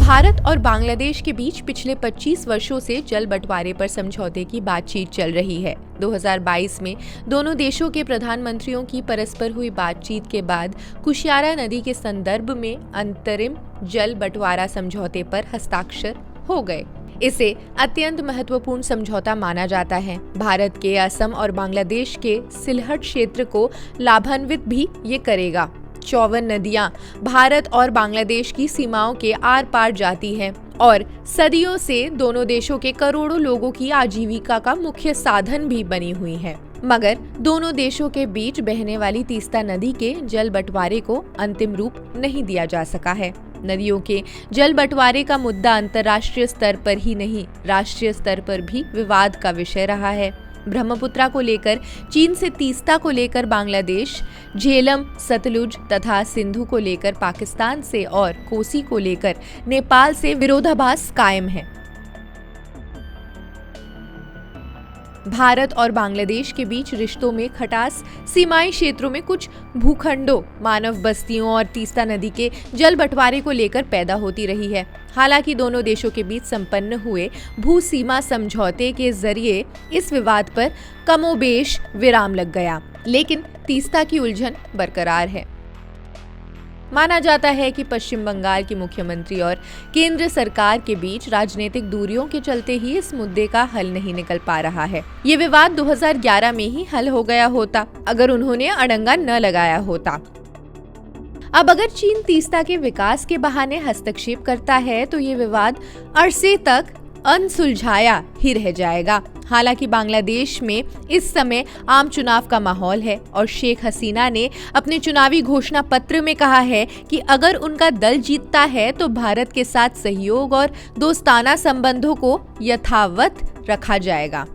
भारत और बांग्लादेश के बीच पिछले 25 वर्षों से जल बंटवारे पर समझौते की बातचीत चल रही है। 2022 में दोनों देशों के प्रधानमंत्रियों की परस्पर हुई बातचीत के बाद कुशियारा नदी के संदर्भ में अंतरिम जल बंटवारा समझौते पर हस्ताक्षर हो गए। इसे अत्यंत महत्वपूर्ण समझौता माना जाता है। भारत के असम और बांग्लादेश के सिलहट क्षेत्र को लाभान्वित भी ये करेगा। 54 नदियां भारत और बांग्लादेश की सीमाओं के आर पार जाती हैं और सदियों से दोनों देशों के करोड़ों लोगों की आजीविका का मुख्य साधन भी बनी हुई है। मगर दोनों देशों के बीच बहने वाली तीस्ता नदी के जल बंटवारे को अंतिम रूप नहीं दिया जा सका है। नदियों के जल बंटवारे का मुद्दा अंतर्राष्ट्रीय स्तर पर ही नहीं, राष्ट्रीय स्तर पर भी विवाद का विषय रहा है। ब्रह्मपुत्रा को लेकर चीन से तीस्ता को लेकर बांग्लादेश, झेलम, सतलुज तथा सिंधु को लेकर पाकिस्तान से और कोसी को लेकर नेपाल से विरोधाभास कायम है। भारत और बांग्लादेश के बीच रिश्तों में खटास सीमाई क्षेत्रों में कुछ भूखंडों, मानव बस्तियों और तीस्ता नदी के जल बंटवारे को लेकर पैदा होती रही है। हालांकि दोनों देशों के बीच संपन्न हुए भू सीमा समझौते के जरिए इस विवाद पर कमोबेश विराम लग गया, लेकिन तीस्ता की उलझन बरकरार है। माना जाता है कि पश्चिम बंगाल की मुख्यमंत्री और केंद्र सरकार के बीच राजनीतिक दूरियों के चलते ही इस मुद्दे का हल नहीं निकल पा रहा है। ये विवाद 2011 में ही हल हो गया होता अगर उन्होंने अड़ंगा न लगाया होता। अब अगर चीन तीस्ता के विकास के बहाने हस्तक्षेप करता है तो ये विवाद अरसे तक अनसुलझाया ही रह जाएगा। हालांकि बांग्लादेश में इस समय आम चुनाव का माहौल है और शेख हसीना ने अपने चुनावी घोषणा पत्र में कहा है कि अगर उनका दल जीतता है तो भारत के साथ सहयोग और दोस्ताना संबंधों को यथावत रखा जाएगा।